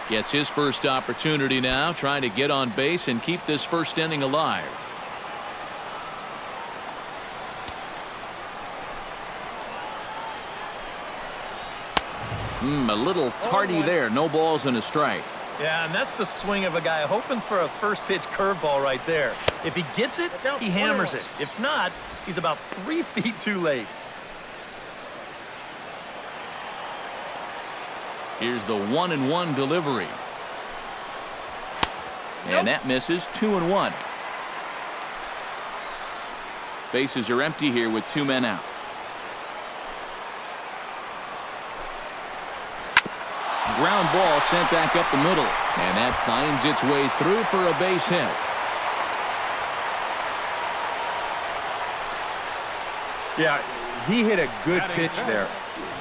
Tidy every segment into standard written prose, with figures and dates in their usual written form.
Gets his first opportunity now, trying to get on base and keep this first inning alive. A little tardy there. No balls and a strike. Yeah, and that's the swing of a guy hoping for a first pitch curveball right there. If he gets it, he hammers it. If not, he's about 3 feet too late. Here's the 1-1 delivery. And that misses. 2-1. Bases are empty here with 2 men out. Ground ball sent back up the middle, and that finds its way through for a base hit. Yeah, he hit a good pitch there.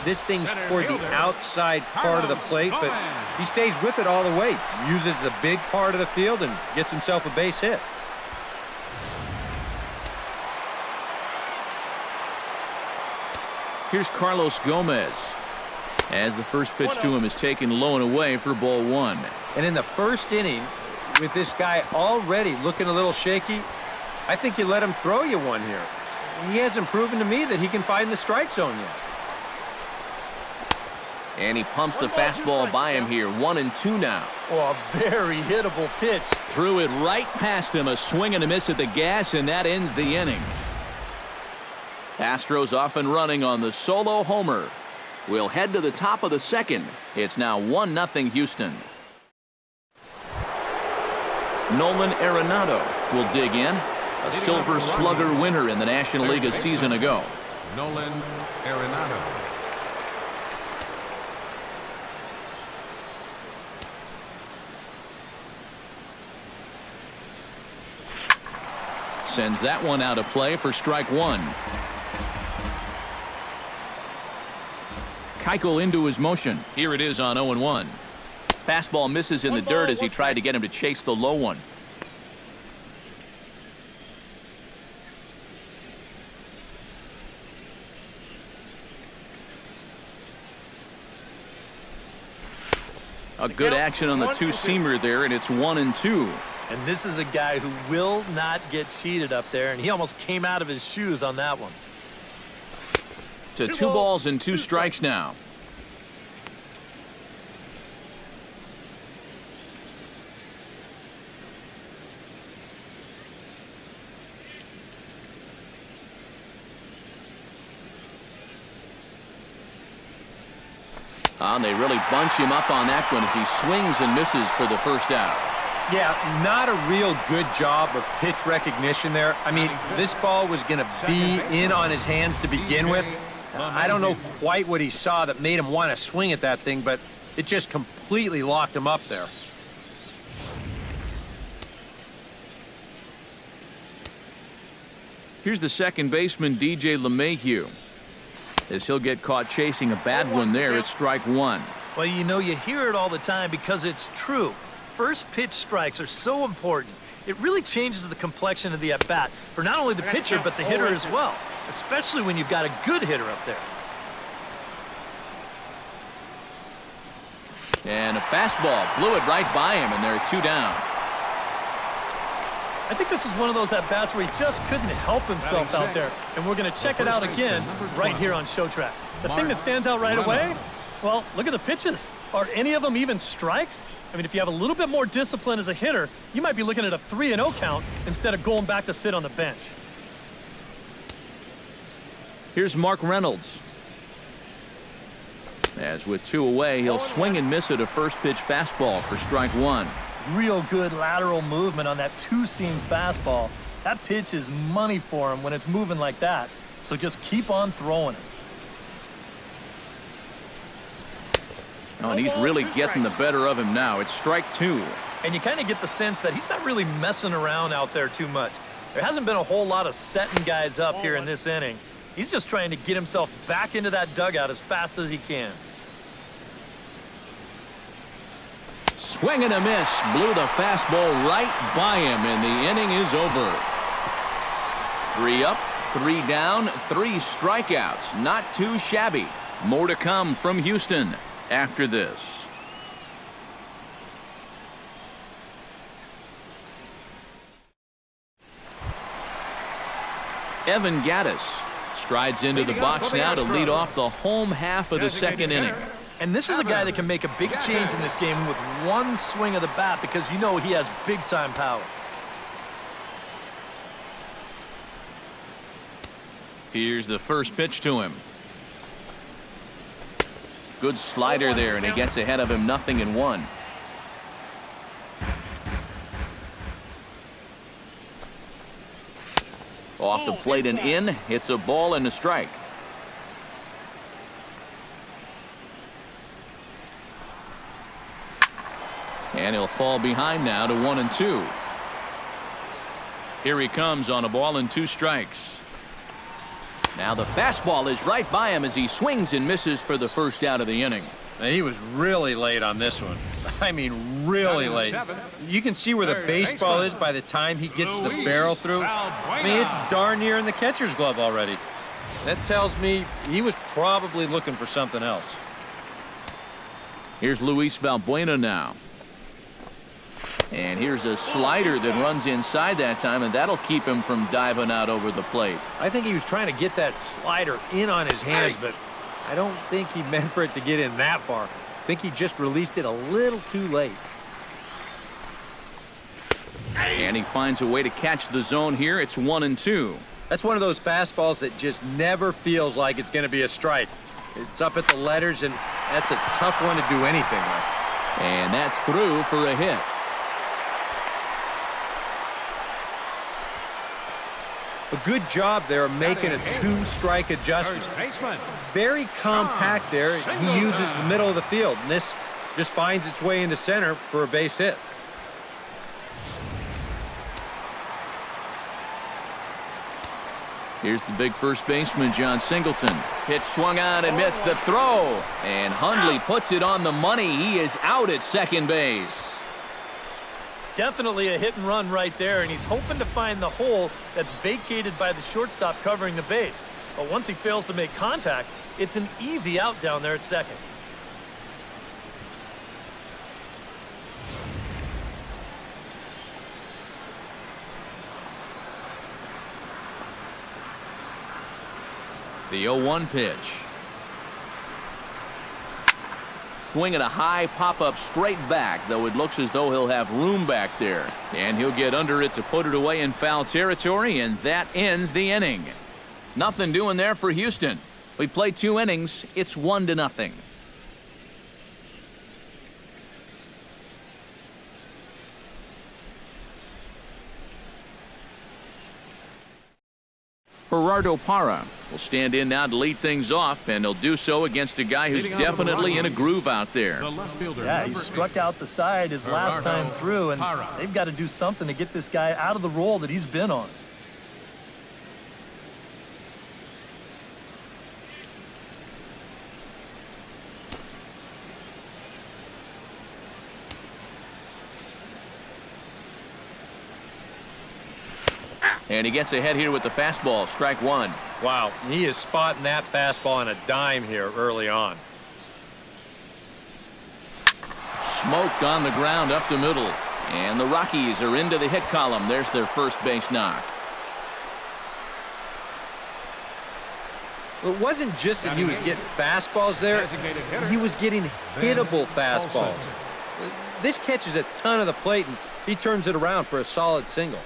This thing's toward the outside part of the plate, but he stays with it all the way. Uses the big part of the field and gets himself a base hit. Here's Carlos Gomez, as the first pitch to him is taken low and away for ball 1. And in the first inning, with this guy already looking a little shaky, I think you let him throw you one here. He hasn't proven to me that he can find the strike zone yet. And he pumps the fastball by him here. 1-2 now. Oh, a very hittable pitch. Threw it right past him. A swing and a miss at the gas, and that ends the inning. Astros off and running on the solo homer. We'll head to the top of the second. It's now 1-0 Houston. Nolan Arenado will dig in. A Silver Slugger winner in the National League a season ago. Nolan Arenado. Sends that one out of play for strike 1. Keuchel into his motion. Here it is on 0-1. Fastball misses in the dirt as he tried to get him to chase the low one. A good action on the two-seamer there, and it's 1-2. And this is a guy who will not get cheated up there, and he almost came out of his shoes on that one. To 2 balls and 2 strikes now. And they really bunch him up on that one as he swings and misses for the first out. Yeah, not a real good job of pitch recognition there. I mean, this ball was going to be in on his hands to begin with. I don't know quite what he saw that made him want to swing at that thing, but it just completely locked him up there. Here's the second baseman, DJ LeMahieu. As he'll get caught chasing a bad one there, it's strike 1. Well, you know, you hear it all the time because it's true. First pitch strikes are so important. It really changes the complexion of the at-bat for not only the pitcher but the hitter as well, especially when you've got a good hitter up there. And a fastball blew it right by him, and there are 2 down. I think this is one of those at-bats where he just couldn't help himself out there, and we're going to check it out again right here on Showtrack. The thing that stands out right away, well, look at the pitches. Are any of them even strikes? I mean, if you have a little bit more discipline as a hitter, you might be looking at a 3-0 count instead of going back to sit on the bench. Here's Mark Reynolds. As with 2 away, he'll swing and miss at a first pitch fastball for strike 1. Real good lateral movement on that 2-seam fastball. That pitch is money for him when it's moving like that. So just keep on throwing it. Oh, and he's really getting the better of him now. It's strike 2. And you kind of get the sense that he's not really messing around out there too much. There hasn't been a whole lot of setting guys up here in this inning. He's just trying to get himself back into that dugout as fast as he can. Swing and a miss. Blew the fastball right by him, and the inning is over. 3 up, 3 down, 3 strikeouts. Not too shabby. More to come from Houston after this. Evan Gaddis strides into the box now to lead off the home half of the second inning. And this is a guy that can make a big change in this game with one swing of the bat because you know he has big-time power. Here's the first pitch to him. Good slider there, and he gets ahead of him 0-1. Off the plate and in. It's a ball and a strike. And he'll fall behind now to 1-2. Here he comes on a ball and 2 strikes. Now the fastball is right by him as he swings and misses for the first out of the inning. And he was really late on this one. I mean, really late. You can see where the baseball is by the time he gets the barrel through. I mean, it's darn near in the catcher's glove already. That tells me he was probably looking for something else. Here's Luis Valbuena now. And here's a slider that runs inside that time, and that'll keep him from diving out over the plate. I think he was trying to get that slider in on his hands, but I don't think he meant for it to get in that far. I think he just released it a little too late. And he finds a way to catch the zone here. It's 1-2. That's one of those fastballs that just never feels like it's going to be a strike. It's up at the letters, and that's a tough one to do anything with. And that's through for a hit. A good job there of making a 2-strike adjustment. Very compact there. He uses the middle of the field, and this just finds its way into center for a base hit. Here's the big first baseman, John Singleton. Pitch swung on and missed the throw. And Hundley puts it on the money. He is out at second base. Definitely a hit and run right there, and he's hoping to find the hole that's vacated by the shortstop covering the base. But once he fails to make contact, it's an easy out down there at second. The 0-1 pitch. Swinging a high pop-up straight back, though it looks as though he'll have room back there. And he'll get under it to put it away in foul territory, and that ends the inning. Nothing doing there for Houston. We played 2 innings. It's 1-0. Gerardo Parra will stand in now to lead things off, and he'll do so against a guy who's definitely in a groove out there. Yeah, he struck out the side his last time through, and they've got to do something to get this guy out of the role that he's been on. And he gets ahead here with the fastball, strike 1. Wow, he is spotting that fastball on a dime here early on. Smoked on the ground up the middle. And the Rockies are into the hit column. There's their first base knock. Well, it wasn't just that he was getting fastballs there. He was getting hittable fastballs. This catches a ton of the plate, and he turns it around for a solid single.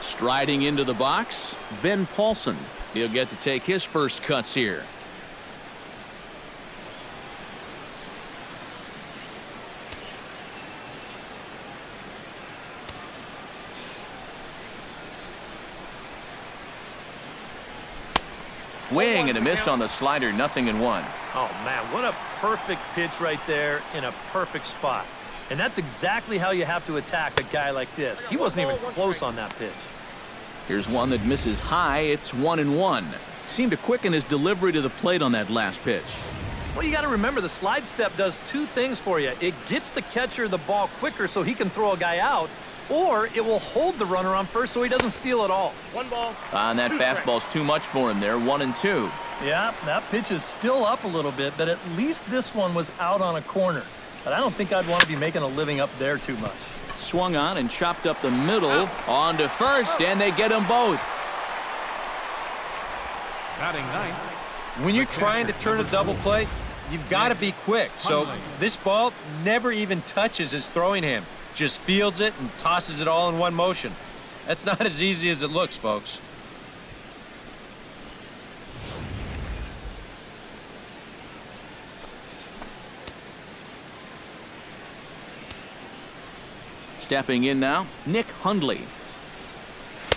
Striding into the box, Ben Paulson. He'll get to take his first cuts here. Swing and a miss on the slider, 0-1. Oh, man, what a perfect pitch right there in a perfect spot. And that's exactly how you have to attack a guy like this. He wasn't even close on that pitch. Here's one that misses high. It's 1-1. Seemed to quicken his delivery to the plate on that last pitch. Well, you got to remember the slide step does 2 things for you. It gets the catcher the ball quicker so he can throw a guy out, or it will hold the runner on first so he doesn't steal it all. 1 ball. And that fastball's too much for him there, 1-2. Yeah, that pitch is still up a little bit, but at least this one was out on a corner. But I don't think I'd want to be making a living up there too much. Swung on and chopped up the middle. On to first, and they get them both. Batting ninth. When you're trying to turn a double play, you've got to be quick. So this ball never even touches his throwing hand. Just fields it and tosses it all in one motion. That's not as easy as it looks, folks. Stepping in now, Nick Hundley.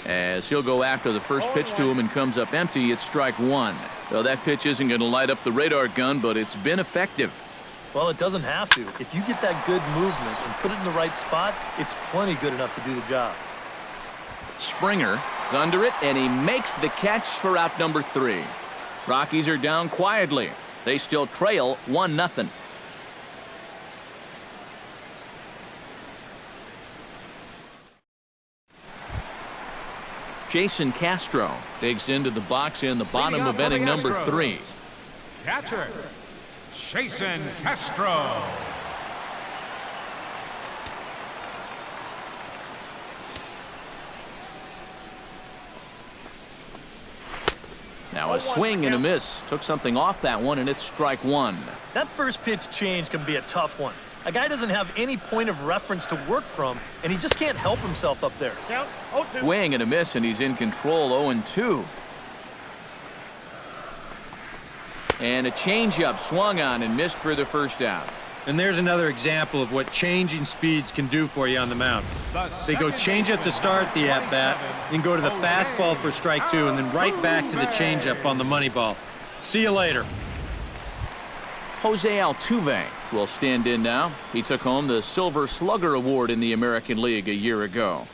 As he'll go after the first pitch to him and comes up empty, it's strike one. Well, that pitch isn't going to light up the radar gun, but it's been effective. Well, it doesn't have to. If you get that good movement and put it in the right spot, it's plenty good enough to do the job. Springer is under it, and he makes the catch for out number 3. Rockies are down quietly. They still trail 1-0. Jason Castro digs into the box in the bottom of inning number 3. Catcher, Jason Castro. Now a swing and a miss. Took something off that one, and it's strike one. That first pitch change can be a tough one. A guy doesn't have any point of reference to work from, and he just can't help himself up there. Swing and a miss, and he's in control 0-2. And a changeup swung on and missed for the first out. And there's another example of what changing speeds can do for you on the mound. They go changeup to start the at-bat, then go to the fastball for strike 2, and then right back to the changeup on the money ball. See you later. Jose Altuve will stand in now. He took home the Silver Slugger Award in the American League a year ago.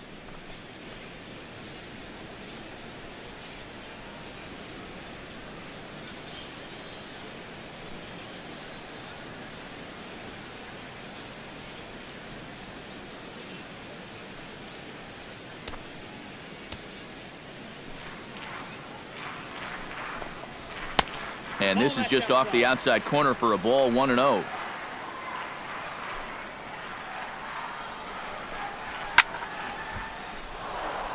And this is just off the outside corner for a ball, 1-0.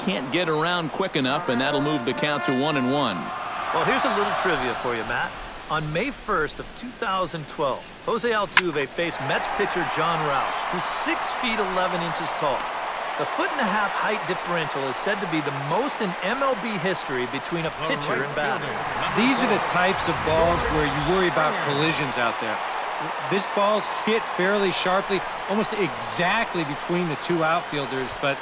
Can't get around quick enough, and that'll move the count to 1-1. Well, here's a little trivia for you, Matt. On May 1st of 2012, Jose Altuve faced Mets pitcher John Roush, who's 6 feet 11 inches tall. The 1.5-foot height differential is said to be the most in MLB history between a pitcher and batter. These are the types of balls where you worry about collisions out there. This ball's hit fairly sharply, almost exactly between the two outfielders, but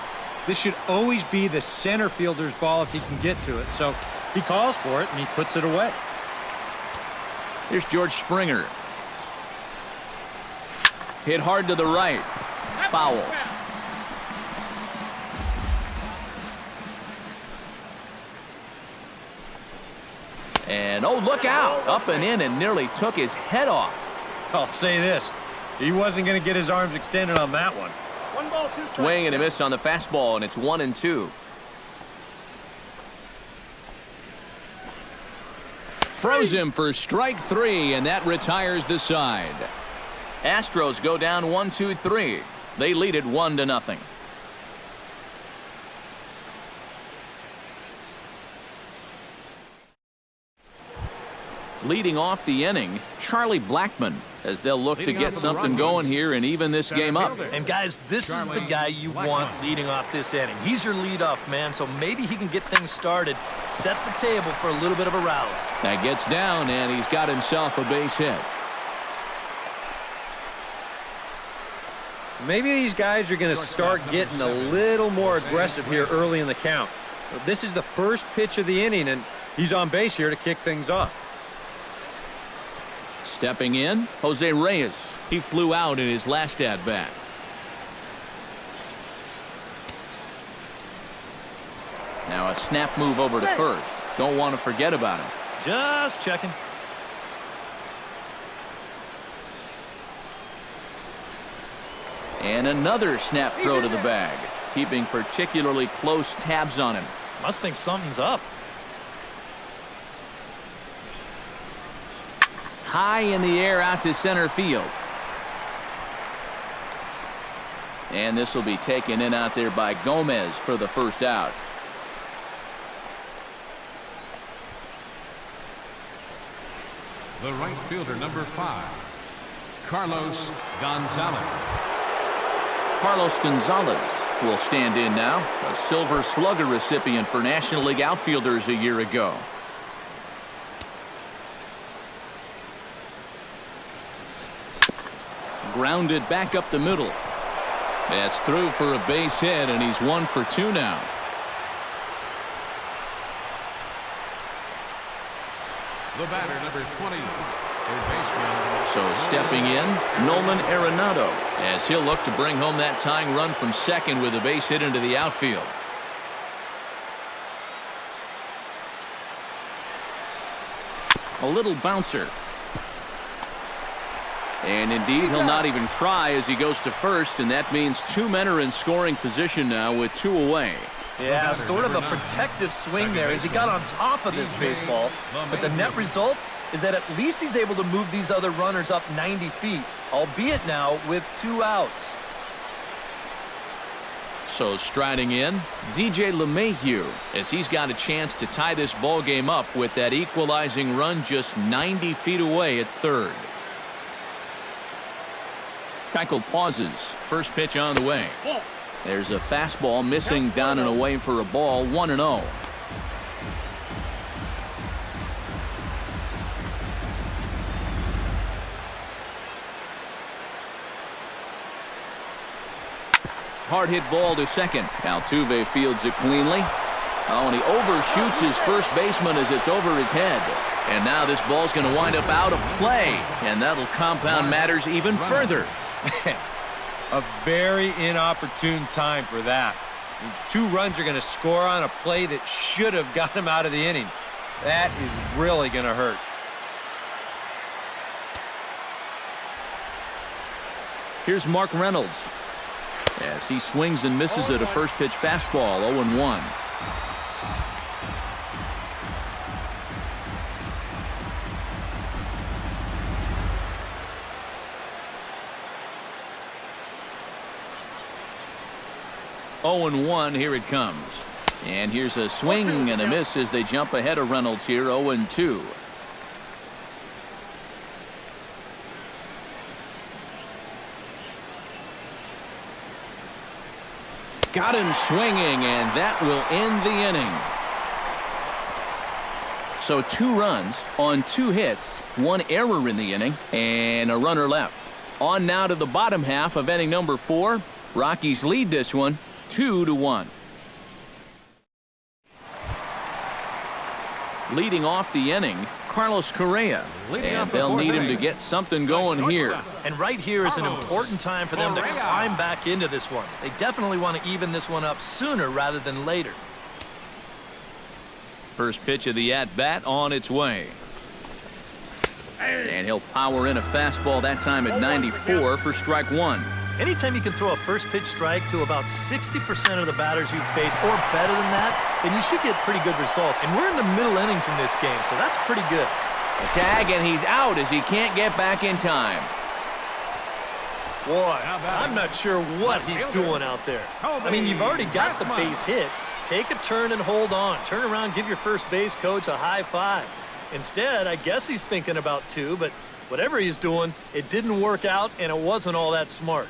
this should always be the center fielder's ball if he can get to it. So he calls for it, and he puts it away. Here's George Springer. Hit hard to the right. Foul. And, oh, look out. Up and in and nearly took his head off. I'll say this. He wasn't going to get his arms extended on that one. Swing and a miss on the fastball, and it's 1-2. Froze him for strike 3, and that retires the side. Astros go down 1-2-3. They lead it 1-0. Leading off the inning, Charlie Blackmon, as they'll look to get something going here and even this game up. And guys, this is the guy you want leading off this inning. He's your leadoff man, so maybe he can get things started, set the table for a little bit of a rally. That gets down, and he's got himself a base hit. Maybe these guys are going to start getting a little more aggressive here early in the count. This is the first pitch of the inning, and he's on base here to kick things off. Stepping in, Jose Reyes. He flew out in his last at-bat. Now a snap move over to first. Don't want to forget about him. Just checking. And another snap throw to the bag, keeping particularly close tabs on him. Must think something's up. High in the air out to center field. And this will be taken in out there by Gomez for the first out. The right fielder, number 5, Carlos Gonzalez. Carlos Gonzalez will stand in now, a Silver Slugger recipient for National League outfielders a year ago. Grounded back up the middle. That's through for a base hit, and he's 1 for 2 now. The batter, number 20, third baseman. So stepping in, Nolan Arenado, as he'll look to bring home that tying run from second with a base hit into the outfield. A little bouncer. And indeed, he'll not even try as he goes to first, and that means 2 men are in scoring position now with 2 away. Yeah, sort of a protective swing there as he got on top of this baseball. But the net result is that at least he's able to move these other runners up 90 feet, albeit now with 2 outs. So striding in, DJ LeMahieu, as he's got a chance to tie this ball game up with that equalizing run just 90 feet away at third. Keuchel pauses. First pitch on the way. There's a fastball missing down and away for a ball, 1-0. Hard hit ball to second. Altuve fields it cleanly. Oh, and he overshoots his first baseman as it's over his head. And now this ball's going to wind up out of play, and that'll compound matters even further. A very inopportune time for that. 2 runs are going to score on a play that should have got him out of the inning. That is really going to hurt. Here's Mark Reynolds as he swings and misses at a first pitch fastball, 0-1. Oh and 1, here it comes. And here's a swing and a miss as they jump ahead of Reynolds here, 0-2. Got him swinging, and that will end the inning. So 2 runs on 2 hits, 1 error in the inning, and a runner left. On now to the bottom half of inning number 4. Rockies lead this one 2-1. Leading off the inning, Carlos Correa. And they'll need him to get something going here. And right here is an important time for them to climb back into this one. They definitely want to even this one up sooner rather than later. First pitch of the at-bat on its way. And he'll power in a fastball that time at 94 for strike 1. Anytime you can throw a first pitch strike to about 60% of the batters you've faced or better than that, then you should get pretty good results. And we're in the middle innings in this game, so that's pretty good. A tag, and he's out as he can't get back in time. Boy, I'm not sure what he's doing out there. I mean, you've already got the base hit. Take a turn and hold on. Turn around, give your first base coach a high five. Instead, I guess he's thinking about 2, but whatever he's doing, it didn't work out, and it wasn't all that smart.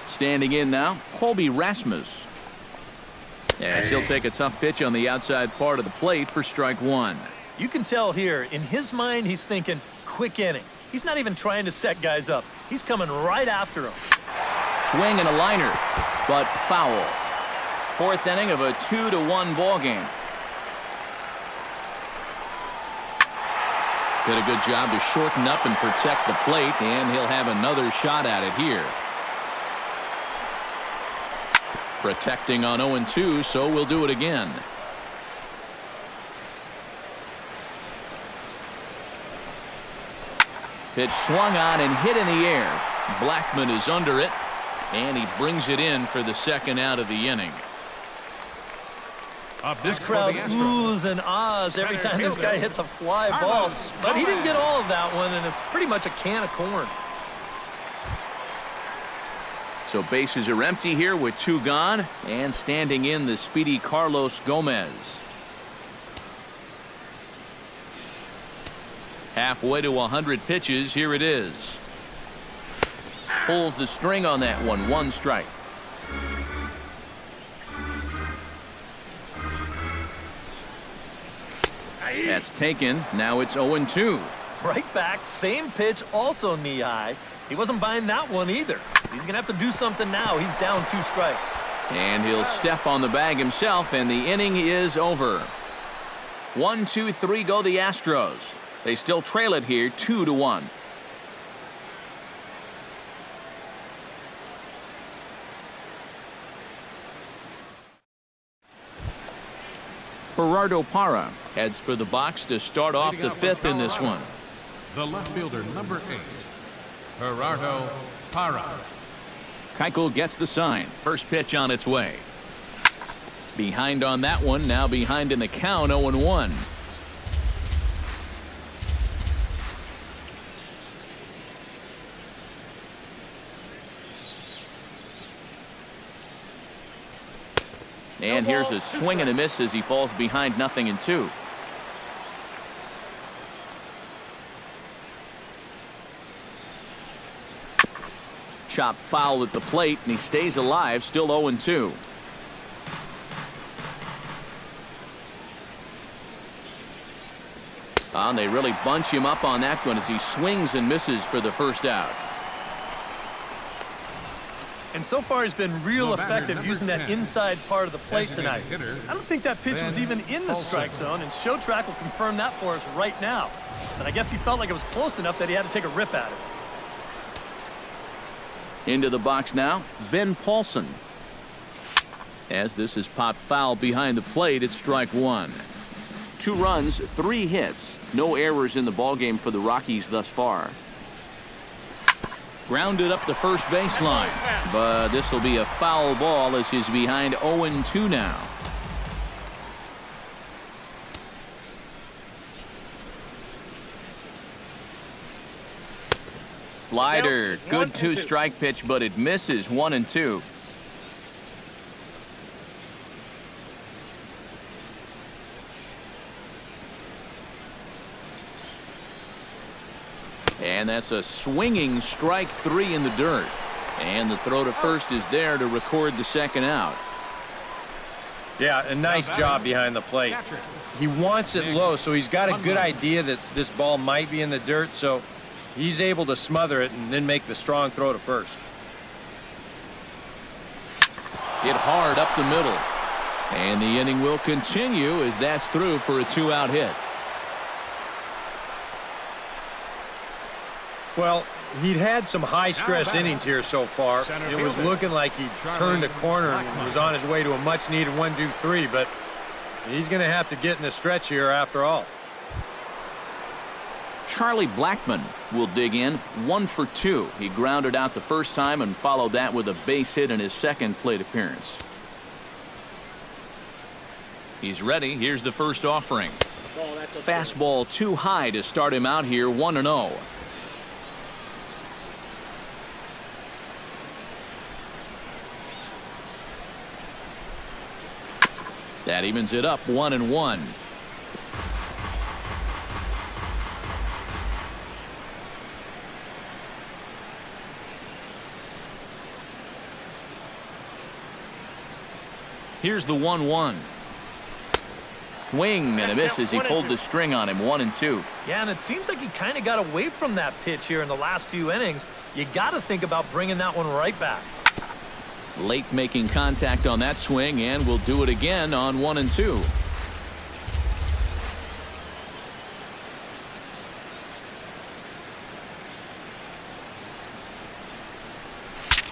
Standing in now, Colby Rasmus. As he'll take a tough pitch on the outside part of the plate for strike 1. You can tell here, in his mind, he's thinking quick inning. He's not even trying to set guys up. He's coming right after them. Swing and a liner, but foul. 4th inning of a 2-1 ball game. Did a good job to shorten up and protect the plate, and he'll have another shot at it here. Protecting on 0-2, so we'll do it again. Pitch swung on and hit in the air. Blackman is under it, and he brings it in for the second out of the inning. Up This next for crowd the Astros, oohs and ahs every center time this guy fielder, hits a fly ball. But he didn't get all of that one, and it's pretty much a can of corn. So bases are empty here with 2 gone, and standing in the speedy Carlos Gomez. Halfway to 100 pitches, here it is. Pulls the string on that one, 1 strike. That's taken. Now it's 0-2. Right back, same pitch, also knee high. He wasn't buying that one either. He's going to have to do something now. He's down 2 strikes. And he'll step on the bag himself, and the inning is over. 1, 2, 3 go the Astros. They still trail it here 2-1. Gerardo Parra heads for the box to start off the 5th in this one. the left fielder, number 8, Gerardo Parra. Keuchel gets the sign. First pitch on its way. Behind on that one, now behind in the count, 0-1. And here's a swing and a miss as he falls behind 0-2. Chop foul at the plate, and he stays alive, still 0-2. And they really bunch him up on that one as he swings and misses for the first out. And so far he's been real effective using that inside part of the plate tonight. I don't think that pitch was even in the strike zone, and Show Track will confirm that for us right now. But I guess he felt like it was close enough that he had to take a rip at it. Into the box now, Ben Paulson. As this is popped foul behind the plate, it's strike 1. 2 runs, 3 hits. No errors in the ballgame for the Rockies thus far. Grounded up the first baseline, but this will be a foul ball as he's behind 0-2 now. Slider, good 2-strike pitch, but it misses. 1-2. And that's a swinging strike 3 in the dirt. And the throw to first is there to record the second out. Yeah, a nice job behind the plate. He wants it low, so he's got a good idea that this ball might be in the dirt, so he's able to smother it and then make the strong throw to first. Hit hard up the middle. And the inning will continue as that's through for a 2-out hit. Well, he'd had some high-stress innings here so far. It was looking like he turned a corner and was on his way to a much-needed 1-2-3, but he's going to have to get in the stretch here after all. Charlie Blackmon will dig in, 1 for 2. He grounded out the first time and followed that with a base hit in his second plate appearance. He's ready. Here's the first offering. Fastball too high to start him out here, 1-0. That evens it up, 1-1. Here's the 1-1. Swing and a miss as he pulled the string on him, 1-2. Yeah, and it seems like he kind of got away from that pitch here in the last few innings. You got to think about bringing that one right back. Late making contact on that swing, and will do it again on 1-2.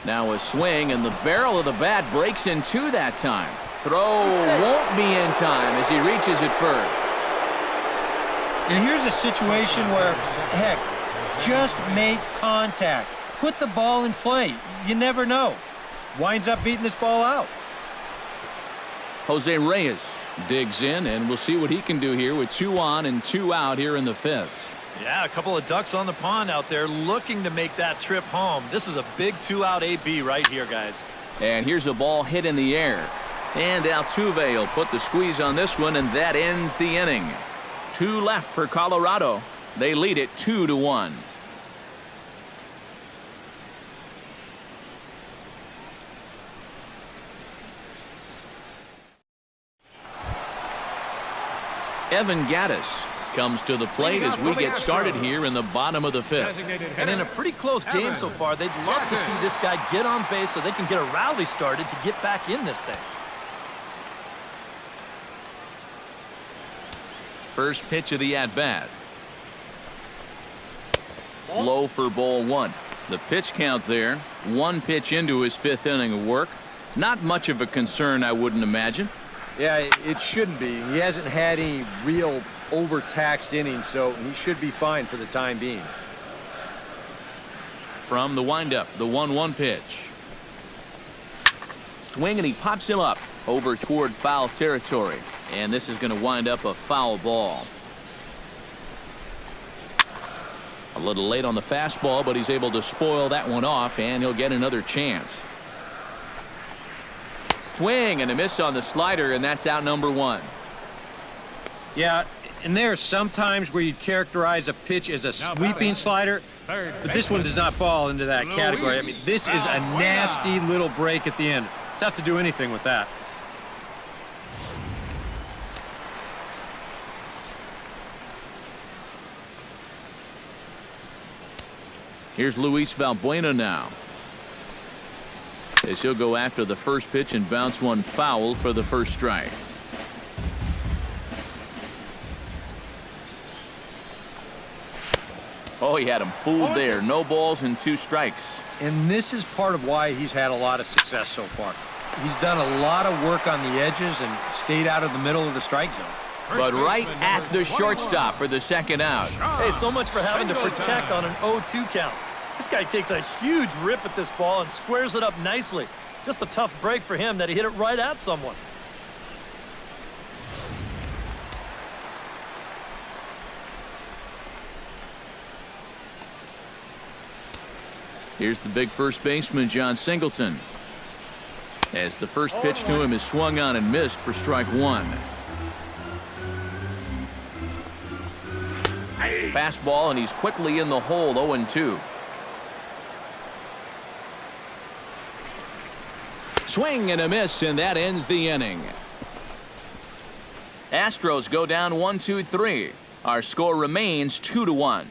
Now a swing, and the barrel of the bat breaks in 2 that time. Throw won't be in time as he reaches it first. And here's a situation where, heck, just make contact. Put the ball in play. You never know. Winds up beating this ball out. Jose Reyes Digs in, and we'll see what he can do here with 2 on and 2 out here in the 5th. Yeah, a couple of ducks on the pond out there looking to make that trip home. This is a big 2-out AB right here, guys. And here's a ball hit in the air. And Altuve will put the squeeze on this one, and that ends the inning. 2 left for Colorado. They lead it 2-1. Evan Gattis comes to the plate as we get started here in the bottom of the 5th. And in a pretty close game so far, they'd love to see this guy get on base so they can get a rally started to get back in this thing. First pitch of the at-bat. Low for ball 1. The pitch count there. 1 pitch into his 5th inning of work. Not much of a concern, I wouldn't imagine. Yeah, it shouldn't be. He hasn't had any real overtaxed innings, so he should be fine for the time being. From the windup, the 1-1 pitch. Swing, and he pops him up over toward foul territory. And this is going to wind up a foul ball. A little late on the fastball, but he's able to spoil that one off, and he'll get another chance. Swing and a miss on the slider, and that's out number 1. Yeah, and there are some times where you'd characterize a pitch as a sweeping slider, but this one does not fall into that category. I mean, this is a nasty little break at the end. Tough to do anything with that. Here's Luis Valbuena now, as he'll go after the first pitch and bounce one foul for the first strike. Oh, he had him fooled there. No balls and 2 strikes. And this is part of why he's had a lot of success so far. He's done a lot of work on the edges and stayed out of the middle of the strike zone. But right at the shortstop for the second out. Hey, so much for having to protect on an 0-2 count. This guy takes a huge rip at this ball and squares it up nicely. Just a tough break for him that he hit it right at someone. Here's the big first baseman, John Singleton, as the first pitch to him is swung on and missed for strike 1. Fastball, and he's quickly in the hole. 0-2. Swing and a miss, and that ends the inning. Astros go down 1-2-3. Our score remains 2-1.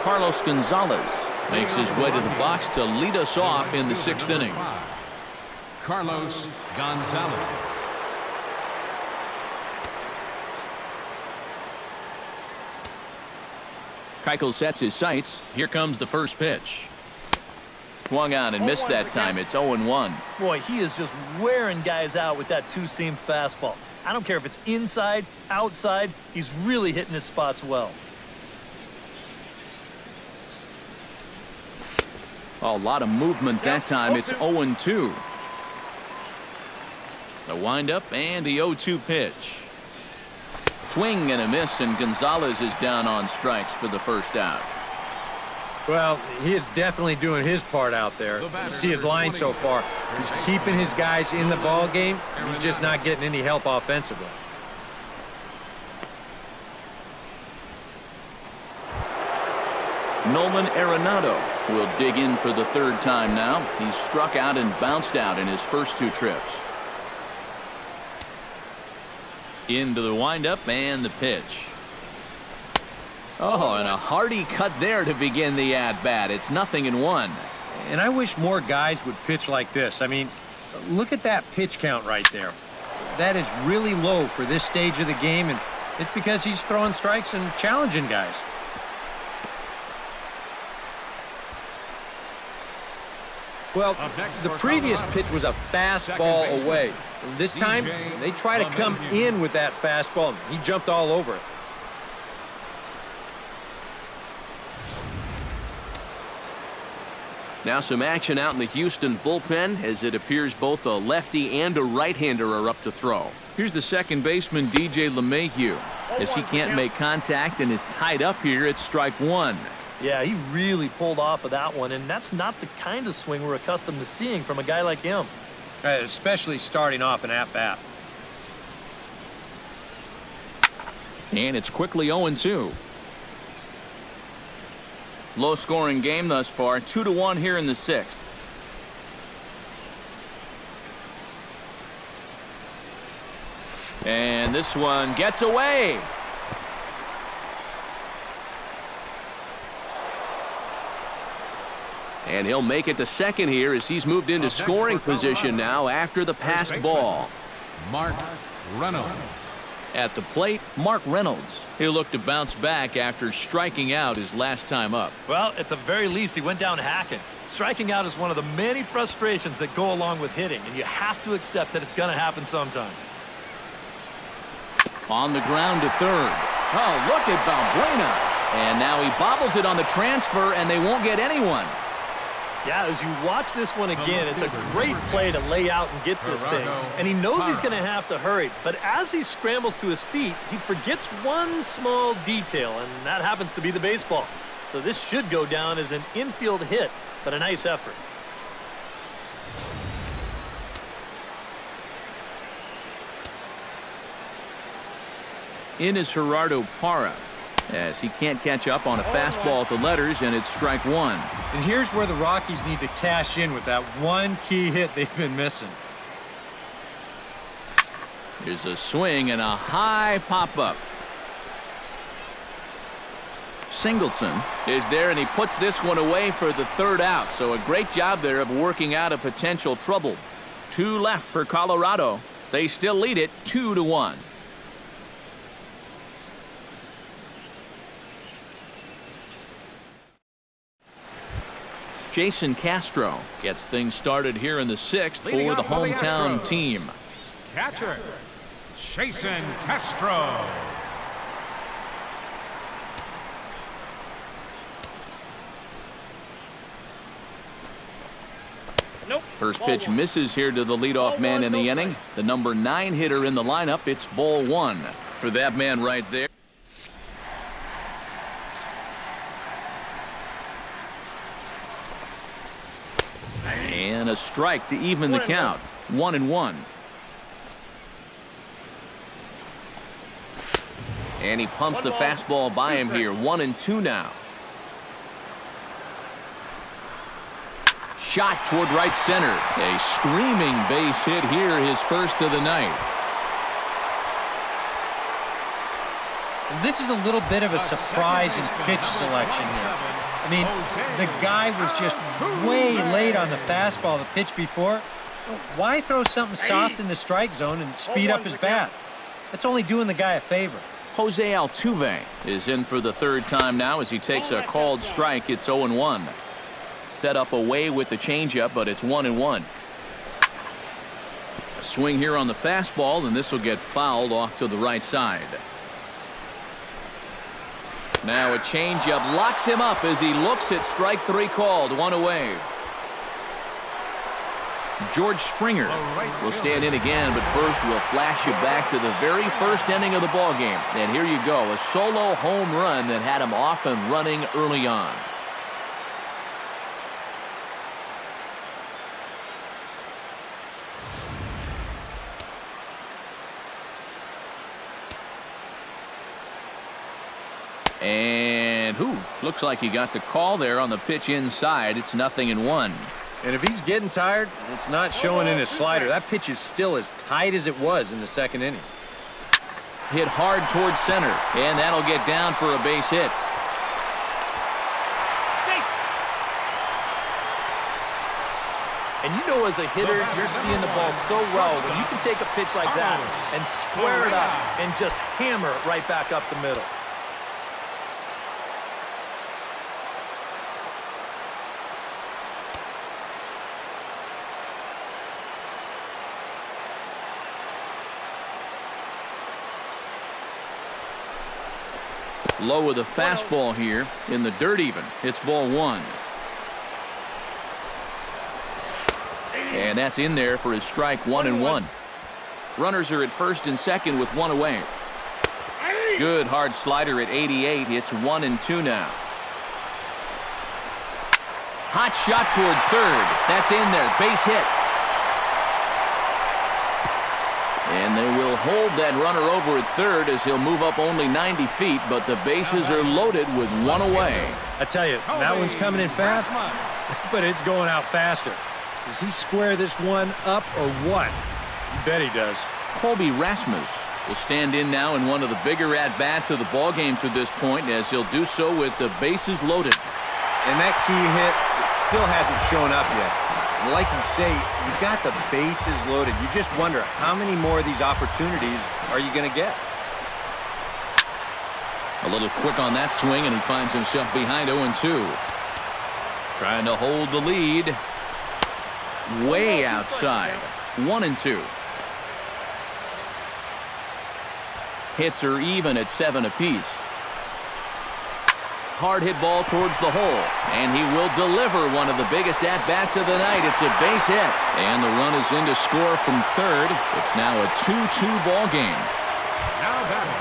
Carlos Gonzalez makes his way to the box to lead us off in the 6th inning. Carlos Gonzalez. Keuchel sets his sights. Here comes the first pitch. Swung on and missed that time. It's 0-1. Boy, he is just wearing guys out with that 2-seam fastball. I don't care if it's inside, outside. He's really hitting his spots well. A lot of movement that time. It's 0-2. The windup and the 0-2 pitch. Swing and a miss, and Gonzalez is down on strikes for the first out. Well, he is definitely doing his part out there. You see his line so far. He's keeping his guys in the ball game. He's just not getting any help offensively. Nolan Arenado will dig in for the 3rd time now. He's struck out and bounced out in his first 2 trips. Into the windup and the pitch. Oh, and a hearty cut there to begin the at-bat. It's 0-1. And I wish more guys would pitch like this. I mean, look at that pitch count right there. That is really low for this stage of the game, and it's because he's throwing strikes and challenging guys. Well, the previous pitch was a fastball away. This time, they try to come in with that fastball. He jumped all over it. Now some action out in the Houston bullpen as it appears both a lefty and a right-hander are up to throw. Here's the second baseman, DJ LeMahieu. As he can't make contact and is tied up here, it's strike one. Yeah, he really pulled off of that one, and that's not the kind of swing we're accustomed to seeing from a guy like him. Especially starting off an at-bat. And it's quickly 0-2. Low-scoring game thus far, 2-1 here in the sixth. And this one gets away. And he'll make it to second here as he's moved into scoring position now after the passed ball. Mark Reynolds. At the plate, Mark Reynolds. He'll look to bounce back after striking out his last time up. Well, at the very least, he went down hacking. Striking out is one of the many frustrations that go along with hitting, and you have to accept that it's going to happen sometimes. On the ground to third. Oh, look at Valbuena. And now he bobbles it on the transfer, and they won't get anyone. Yeah, as you watch this one again, it's a great play to lay out and get this thing. And he knows he's going to have to hurry. But as he scrambles to his feet, he forgets one small detail, and that happens to be the baseball. So this should go down as an infield hit, but a nice effort. In is Gerardo Parra, as he can't catch up on a fastball at the letters, and it's strike one. And here's where the Rockies need to cash in with that one key hit they've been missing. Here's a swing and a high pop-up. Singleton is there, and he puts this one away for the third out. So a great job there of working out a potential trouble. 2 left for Colorado. They still lead it 2-1. Jason Castro gets things started here in the sixth for the hometown team. Catcher, Jason Castro. First pitch misses here to the leadoff man in the inning. The number 9 hitter in the lineup. It's ball one for that man right there. And a strike to even the count. 1-1. And he pumps the fastball by him here. 1-2 now. Shot toward right center. A screaming base hit here, his first of the night. This is a little bit of a surprise in pitch selection here. I mean, the guy was just way late on the fastball the pitch before. Why throw something soft in the strike zone and speed up his bat? That's only doing the guy a favor. Jose Altuve is in for the third time now as he takes a called strike. It's 0-1. Set up away with the changeup, but it's 1-1. A swing here on the fastball, and this will get fouled off to the right side. Now a changeup locks him up as he looks at strike 3 called. 1 away. George Springer will stand in again, but first we'll flash you back to the very first inning of the ballgame. And here you go, a solo home run that had him off and running early on. And looks like he got the call there on the pitch inside. It's 0-1. And if he's getting tired, it's not showing in his slider. That pitch is still as tight as it was in the second inning. Hit hard towards center, and that'll get down for a base hit. And you know, as a hitter, you're seeing the ball so well when you can take a pitch like that and square it up and just hammer it right back up the middle. Low with a fastball here in the dirt even. It's ball one. And that's in there for his strike 1-1. Runners are at first and second with one away. Good hard slider at 88. It's 1-2 now. Hot shot toward third. That's in there. Base hit. And they will hold that runner over at third as he'll move up only 90 feet, but the bases are loaded with one away. I tell you, that one's coming in fast, but it's going out faster. Does he square this one up or what? You bet he does. Colby Rasmus will stand in now in one of the bigger at-bats of the ballgame to this point, as he'll do so with the bases loaded. And that key hit still hasn't shown up yet. And like you say, you've got the bases loaded. You just wonder how many more of these opportunities are you going to get? A little quick on that swing, and he finds himself behind 0-2. Trying to hold the lead. Way outside. 1-2. Hits are even at 7 apiece. Hard hit ball towards the hole, and he will deliver one of the biggest at-bats of the night. It's a base hit, and the run is in to score from third. It's now a 2-2 ball game. Now batting.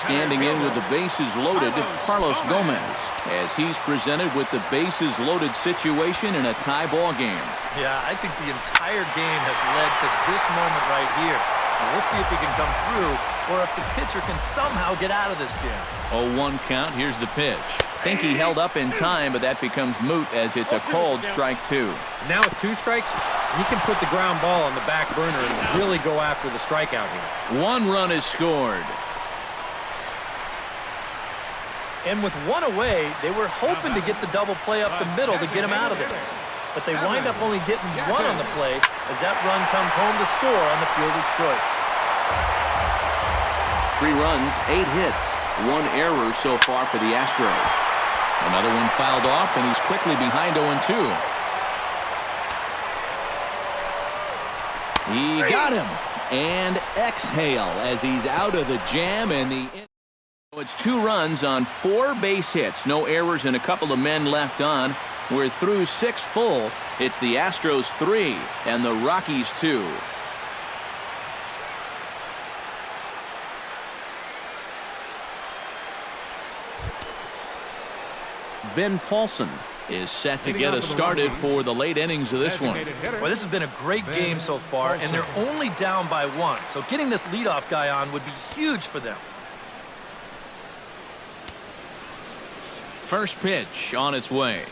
Standing in with the bases loaded, Carlos Gomez, as he's presented with the bases loaded situation in a tie ball game. Yeah, I think the entire game has led to this moment right here. And we'll see if he can come through or if the pitcher can somehow get out of this jam. 0-1 count. Here's the pitch. Think he held up in time, but that becomes moot as it's a called strike 2. Now with 2 strikes, he can put the ground ball on the back burner and really go after the strikeout here. 1 run is scored. And with 1 away, they were hoping to get the double play up the middle to get him out of this. But they wind up only getting 1 on the play as that run comes home to score on the fielder's choice. 3 runs, 8 hits, 1 error so far for the Astros. Another one fouled off, and he's quickly behind 0-2. He got him. And exhale as he's out of the jam, and it's 2 runs on 4 base hits. No errors and a couple of men left on. We're through 6 full. It's the Astros 3 and the Rockies 2. Ben Paulson is set to get us started for the late innings of this one. Well, this has been a great game so far, and they're only down by 1. So getting this leadoff guy on would be huge for them. First pitch on its way.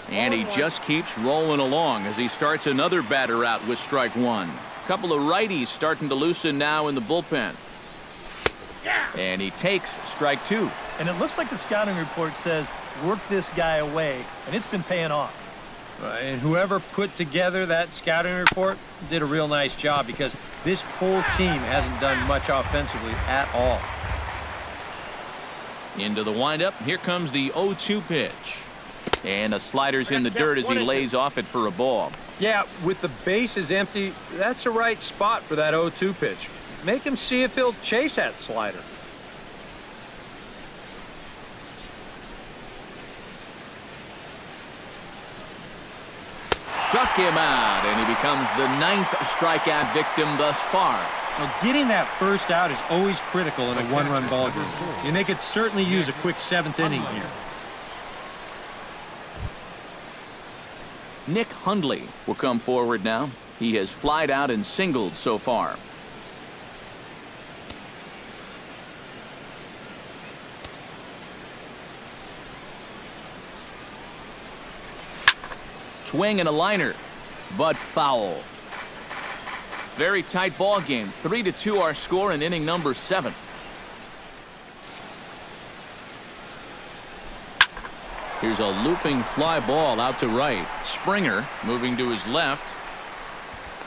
And he just keeps rolling along as he starts another batter out with strike 1. Couple of righties starting to loosen now in the bullpen. And he takes strike 2. And it looks like the scouting report says, work this guy away, and it's been paying off. And whoever put together that scouting report did a real nice job, because this whole team hasn't done much offensively at all. Into the windup. Here comes the 0-2 pitch. And a slider's in the dirt as he lays off it for a ball. Yeah, with the bases empty, that's the right spot for that 0-2 pitch. Make him see if he'll chase that slider. Struck him out, and he becomes the 9th strikeout victim thus far. Now, getting that first out is always critical in a 1-run ball game, and they could certainly use a quick 7th inning here. Nick Hundley will come forward now. He has flied out and singled so far. Swing and a liner, but foul. Very tight ball game. 3-2 our score in inning number 7. Here's a looping fly ball out to right. Springer moving to his left,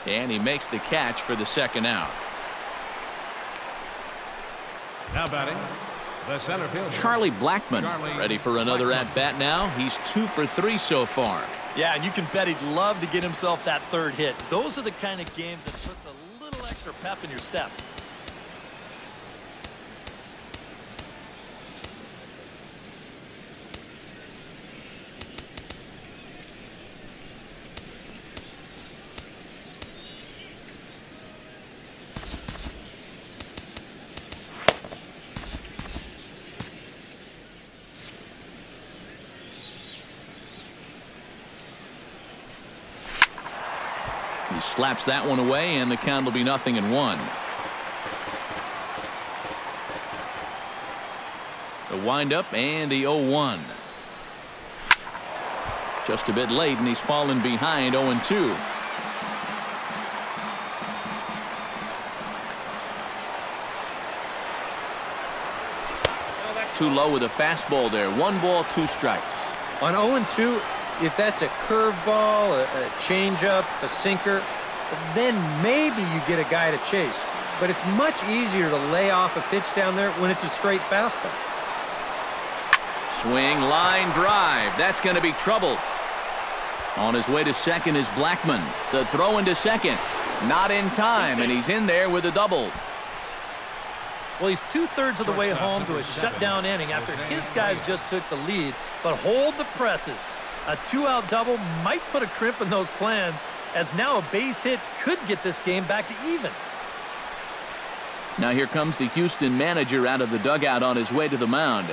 and he makes the catch for the 2nd out. Now batting, the center fielder, Charlie Blackmon ready for another at-bat now. He's 2 for 3 so far. Yeah, and you can bet he'd love to get himself that 3rd hit. Those are the kind of games that puts a little extra pep in your step. He slaps that one away, and the count will be 0-1. The windup and the 0-1. Just a bit late, and he's fallen behind 0-2. Too low with a fastball there. 1 ball, 2 strikes. On 0-2, if that's a curveball, a changeup, a sinker, then maybe you get a guy to chase. But it's much easier to lay off a pitch down there when it's a straight fastball. Swing, line drive. That's going to be trouble. On his way to second is Blackmon. The throw into second. Not in time, and he's in there with a double. Well, he's 2/3 of the way home to a shutdown inning after his guys just took the lead. But hold the presses. A 2-out double might put a crimp in those plans, as now a base hit could get this game back to even. Now here comes the Houston manager out of the dugout on his way to the mound.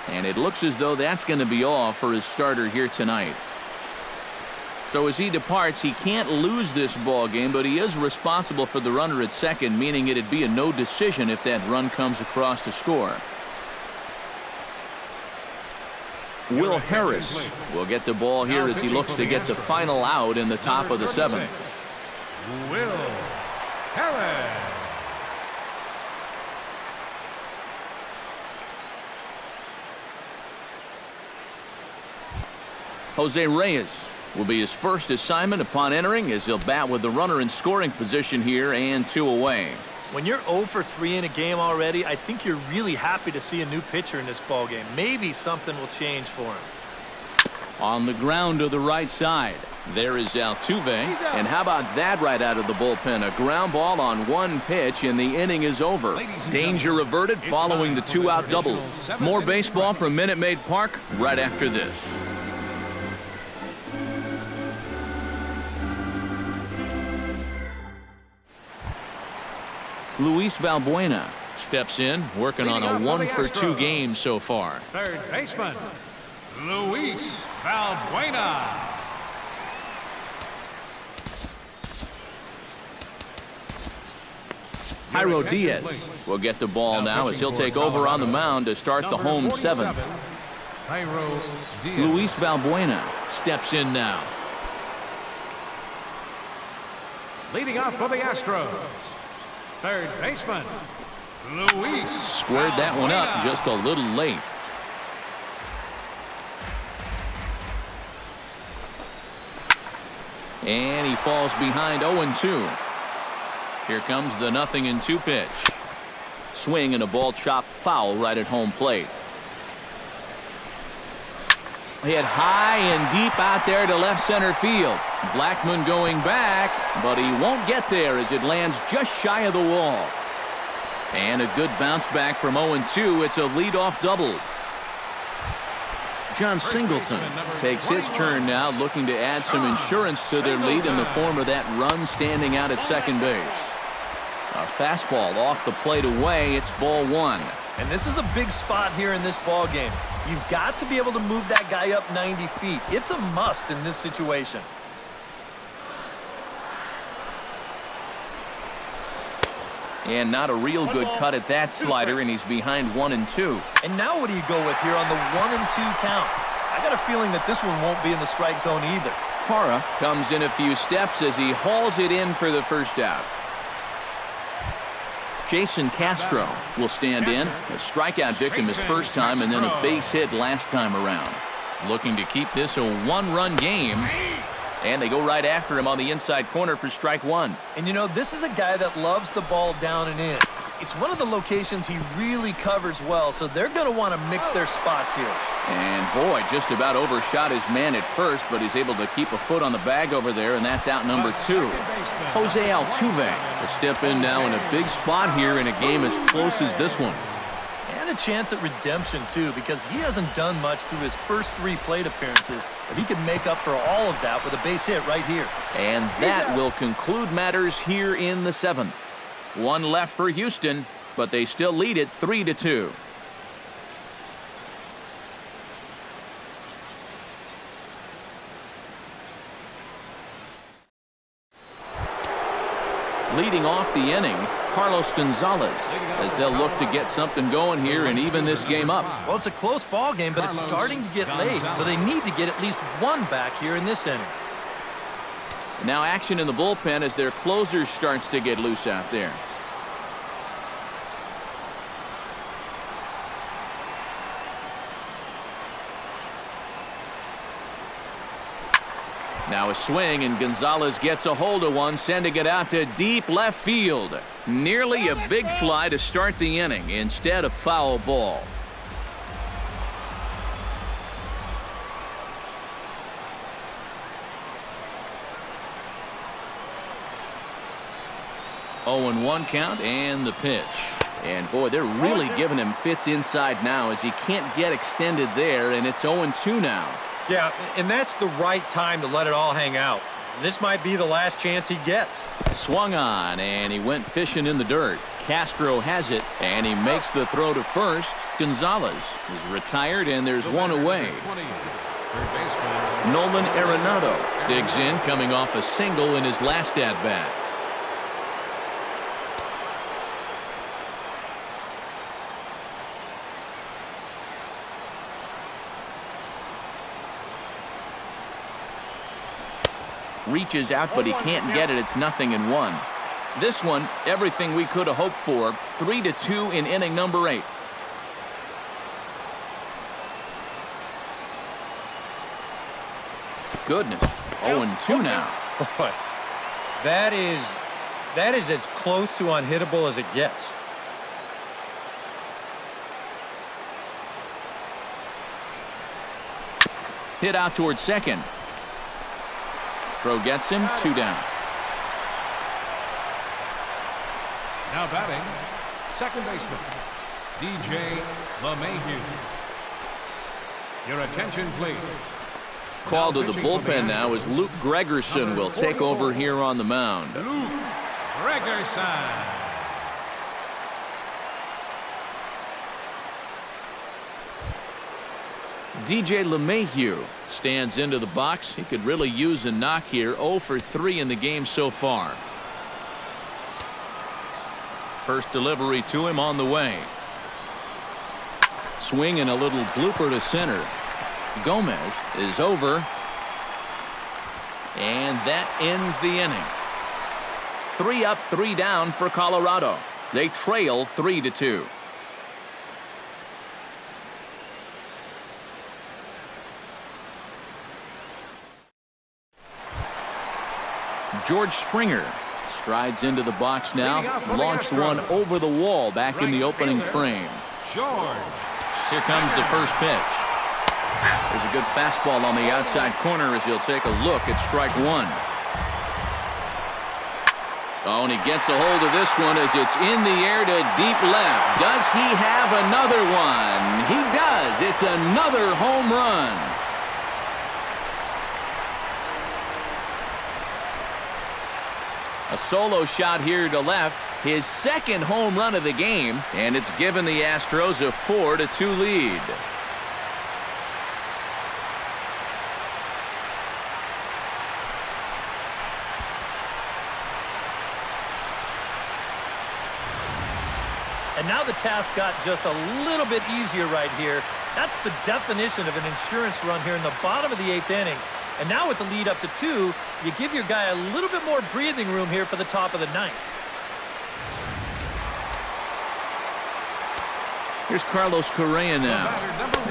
And it looks as though that's going to be all for his starter here tonight. So as he departs, he can't lose this ball game, but he is responsible for the runner at second, meaning it'd be a no decision if that run comes across to score. Will Harris will get the ball here as he looks to get the final out in the top of the 7th. Will Harris. Jose Reyes will be his first assignment upon entering, as he'll bat with the runner in scoring position here and 2 away. When you're 0 for 3 in a game already, I think you're really happy to see a new pitcher in this ballgame. Maybe something will change for him. On the ground to the right side, there is Altuve. And how about that right out of the bullpen? A ground ball on 1 pitch, and the inning is over. Danger averted following the 2-out double. More baseball from Minute Maid Park right after this. Luis Valbuena steps in, working on a 1 for 2 game so far. Third baseman, Luis Valbuena. Jairo Diaz will get the ball now as he'll take over on the mound to start the home 7th. Jairo Diaz. Luis Valbuena steps in now. Leading off for the Astros, third baseman, Luis. Squared that one up just a little late. And he falls behind 0-2. Here comes the 0-2 pitch. Swing and a ball chopped foul right at home plate. Hit high and deep out there to left center field. Blackmon going back, but he won't get there as it lands just shy of the wall. And a good bounce back from 0-2. It's a leadoff double. John Singleton takes his turn now, looking to add some insurance to their lead in the form of that run standing out at second base. A fastball off the plate away. It's ball 1. And this is a big spot here in this ball game. You've got to be able to move that guy up 90 feet. It's a must in this situation. And not a real good cut at that slider, and he's behind 1-2. And now what do you go with here on the 1-2 count? I got a feeling that this one won't be in the strike zone either. Parra comes in a few steps as he hauls it in for the first out. Jason Castro will stand in. A strikeout victim his first time, and then a base hit last time around. Looking to keep this a 1-run game. And they go right after him on the inside corner for strike 1. And you know, this is a guy that loves the ball down and in. It's one of the locations he really covers well, so they're going to want to mix their spots here. And boy, just about overshot his man at first, but he's able to keep a foot on the bag over there, and that's out number 2. Jose Altuve will step in now in a big spot here in a game as close as this one. And a chance at redemption, too, because he hasn't done much through his first 3 plate appearances, but he can make up for all of that with a base hit right here. And that will conclude matters here in the 7th. 1 left for Houston, but they still lead it 3-2. leading off the inning, Carlos Gonzalez, as they'll look to get something going here and even this game up. Well, it's a close ball game, but it's starting to get late, so they need to get at least one back here in this inning. And now action in the bullpen as their closer starts to get loose out there. Now a swing, and Gonzalez gets a hold of one, sending it out to deep left field. Nearly a big fly to start the inning instead of foul ball. Oh, and 1 count, and the pitch. And boy, they're really giving him fits inside now as he can't get extended there, and it's 0-2 now. Yeah, and that's the right time to let it all hang out. This might be the last chance he gets. Swung on, and he went fishing in the dirt. Castro has it, and he makes the throw to first. Gonzalez is retired, and there's one away. Nolan Arenado digs in, coming off a single in his last at-bat. Reaches out, but he can't get it. It's 0-1. This one, everything we could have hoped for. 3-2 in inning number 8. Goodness, 0-2 now. Boy, that is as close to unhittable as it gets. Hit out towards second. Throw gets him, 2 down. Now batting, second baseman, DJ LeMahieu. Your attention, please. Called to the bullpen now as Luke Gregerson will take over here on the mound. Luke Gregerson. DJ LeMahieu stands into the box. He could really use a knock here. 0 for 3 in the game so far. First delivery to him on the way. Swing and a little blooper to center. Gomez is over. And that ends the inning. 3 up, 3 down for Colorado. They trail 3-2. George Springer strides into the box now. Launched one over the wall back in the opening frame. Here comes the first pitch. There's a good fastball on the outside corner as he'll take a look at strike 1. Oh, and he gets a hold of this one as it's in the air to deep left. Does he have another one? He does. It's another home run. A solo shot here to left, his second home run of the game, and it's given the Astros a 4-2 lead. And now the task got just a little bit easier right here. That's the definition of an insurance run here in the bottom of the 8th inning. And now with the lead up to 2, you give your guy a little bit more breathing room here for the top of the 9th. Here's Carlos Correa now,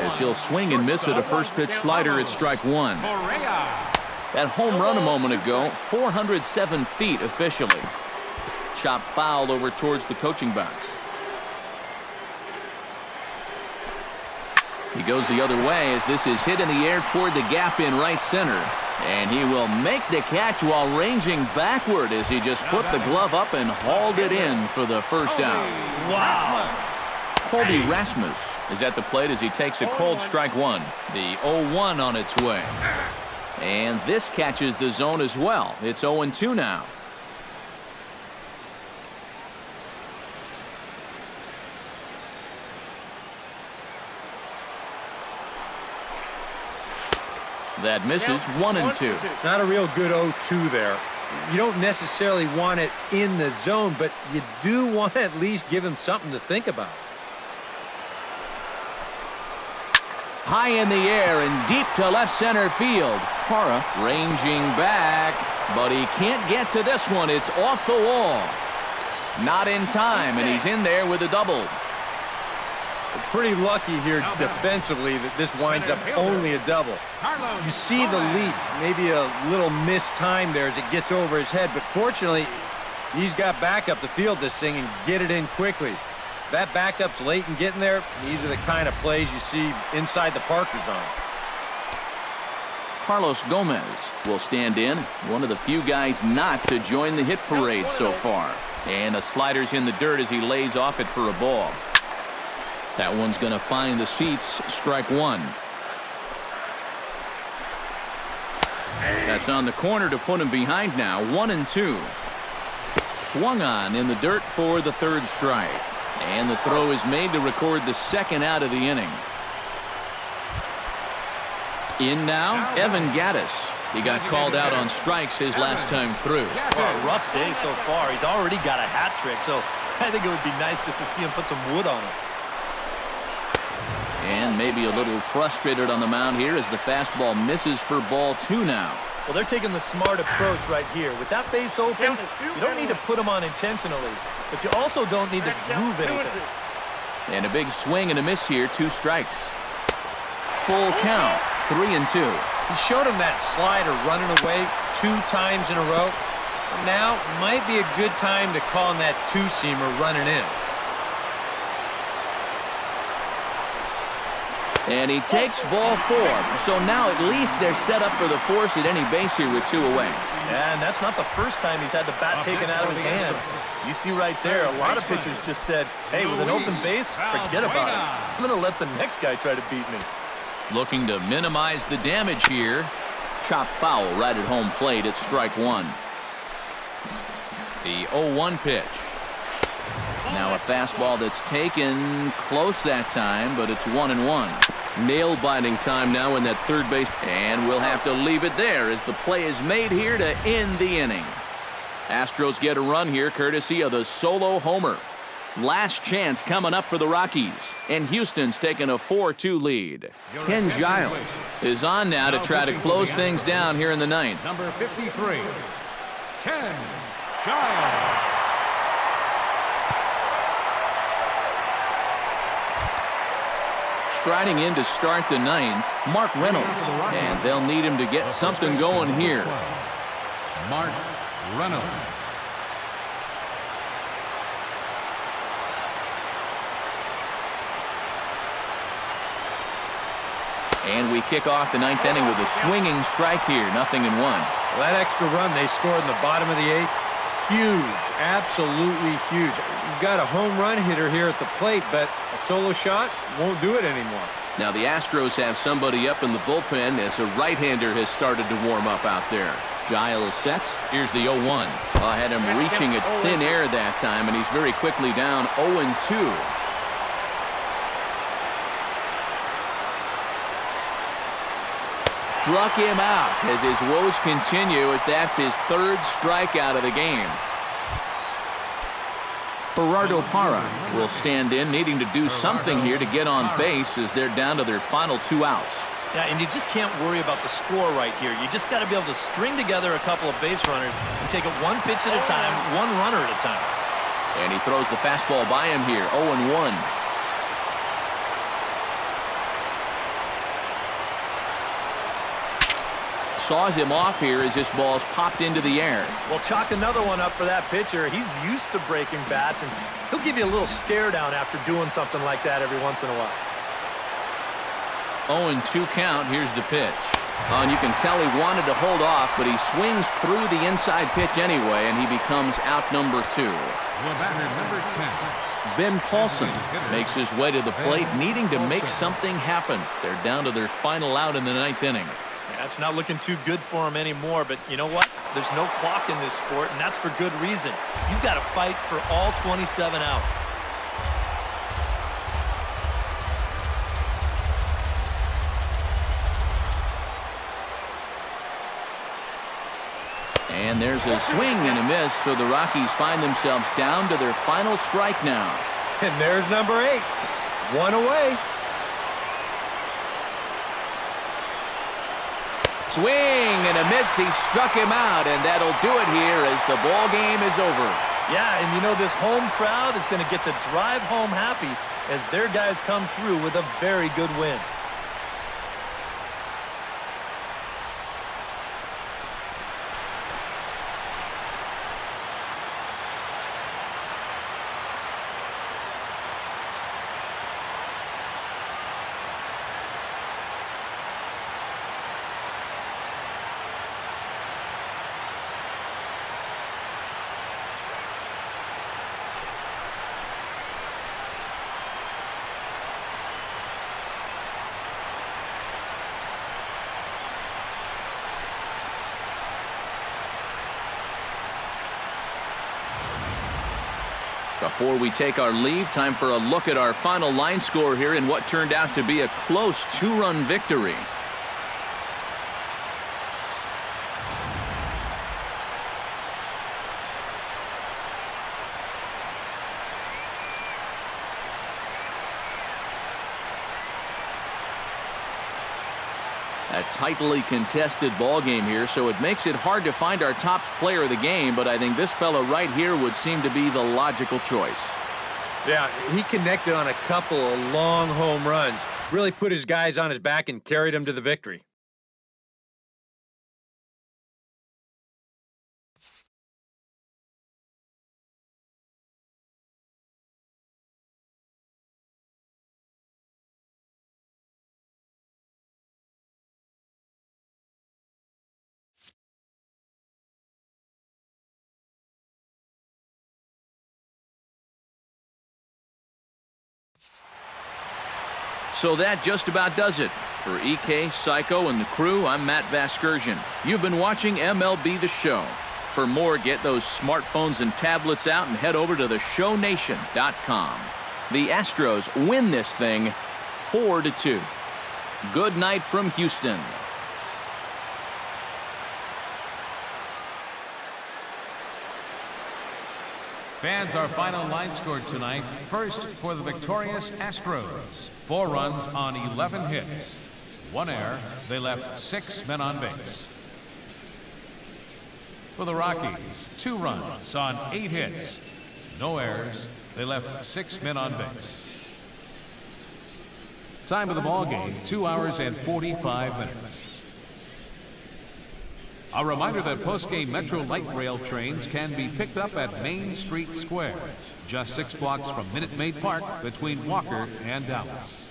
as he'll swing and miss at a first pitch slider at strike 1. That home run a moment ago, 407 feet officially. Chop foul over towards the coaching box. He goes the other way as this is hit in the air toward the gap in right center. And he will make the catch while ranging backward as he just put the glove up and hauled it in for the first out. Wow. Colby Rasmus is at the plate as he takes a cold strike 1. The 0-1 on its way. And this catches the zone as well. It's 0-2 now. That misses. 1-2. Not a real good 0-2 there. You don't necessarily want it in the zone, but you do want to at least give him something to think about. High in the air and deep to left center field. Parra ranging back, but he can't get to this one. It's off the wall. Not in time, and he's in there with a double. Pretty lucky here defensively that this winds up only a double. You see the leap, maybe a little missed time there as it gets over his head, but fortunately, he's got backup to field this thing and get it in quickly. That backup's late in getting there. These are the kind of plays you see inside the Parker zone. Carlos Gomez will stand in, one of the few guys not to join the hit parade so far. And the slider's in the dirt as he lays off it for a ball. That one's going to find the seats. Strike one. That's on the corner to put him behind now. 1-2. Swung on in the dirt for the third strike. And the throw is made to record the second out of the inning. In now, Evan Gattis. He got called out on strikes his last time through. Well, a rough day so far. He's already got a hat trick, so I think it would be nice just to see him put some wood on it. And maybe a little frustrated on the mound here as the fastball misses for ball two now. Well, they're taking the smart approach right here. With that base open, you don't need to put him on intentionally, but you also don't need to groove anything. And a big swing and a miss here. 2 strikes. Full count. 3-2. He showed him that slider running away 2 times in a row. Now might be a good time to call him that two-seamer running in. And he takes ball 4. So now at least they're set up for the force at any base here with 2 away. Yeah, and that's not the first time he's had the bat taken out of his hands. You see right there, a lot of pitchers just said, hey, with an open base, forget about it. I'm going to let the next guy try to beat me. Looking to minimize the damage here. Chop foul right at home plate at strike 1. The 0-1 pitch. Now a fastball that's taken close that time, but it's 1-1. Nail-biting time now in that third base, and we'll have to leave it there as the play is made here to end the inning. Astros get a run here courtesy of the solo homer. Last chance coming up for the Rockies, and Houston's taking a 4-2 lead. Ken Giles is on now to try to close things down here in the ninth. Number 53, Ken Giles. Striding in to start the ninth, Mark Reynolds, and they'll need him to get something going here. Mark Reynolds. And we kick off the ninth inning with a swinging strike here, 0-1. Well, that extra run they scored in the bottom of the 8th, huge, absolutely huge. You've got a home run hitter here at the plate, but a solo shot won't do it anymore. Now the Astros have somebody up in the bullpen as a right-hander has started to warm up out there. Giles sets. Here's the 0-1. Well, I had him reaching at thin air that time, and he's very quickly down 0-2. Struck him out as his woes continue, as that's his 3rd strikeout of the game. Gerardo Parra will stand in, needing to do something here to get on base as they're down to their final 2 outs. Yeah, and you just can't worry about the score right here. You just got to be able to string together a couple of base runners and take it 1 pitch at a time, 1 runner at a time. And he throws the fastball by him here, 0-1. Saws him off here as this ball's popped into the air. Well, chalk another one up for that pitcher. He's used to breaking bats, and he'll give you a little stare down after doing something like that every once in a while. 0-2 count. Here's the pitch. Oh, and you can tell he wanted to hold off, but he swings through the inside pitch anyway, and he becomes out number 2. The batter, number 10. Ben Paulson makes his way to the plate, needing to make something happen. They're down to their final out in the 9th inning. Yeah, it's not looking too good for him anymore, but you know what? There's no clock in this sport, and that's for good reason. You've got to fight for all 27 outs. And there's a swing and a miss, so the Rockies find themselves down to their final strike now. And there's number 8. One away. Swing and a miss. He struck him out, and that'll do it here as the ball game is over. Yeah, and you know this home crowd is going to get to drive home happy as their guys come through with a very good win. Before we take our leave, time for a look at our final line score here in what turned out to be a close 2-run victory. A tightly contested ball game here, so it makes it hard to find our top player of the game, but I think this fella right here would seem to be the logical choice. Yeah, he connected on a couple of long home runs. Really put his guys on his back and carried them to the victory. So that just about does it. For EK, Psycho, and the crew, I'm Matt Vasgersian. You've been watching MLB The Show. For more, get those smartphones and tablets out and head over to theshownation.com. The Astros win this thing 4-2. Good night from Houston. Fans, our final line score tonight. First, for the victorious Astros. 4 runs on 11 hits. 1 error. They left 6 men on base. For the Rockies, 2 runs on 8 hits. No errors. They left 6 men on base. Time of the ball game, 2 hours and 45 minutes. A reminder that post-game Metro Light Rail trains can be picked up at Main Street Square, just 6 blocks from Minute Maid Park between Walker and Dallas.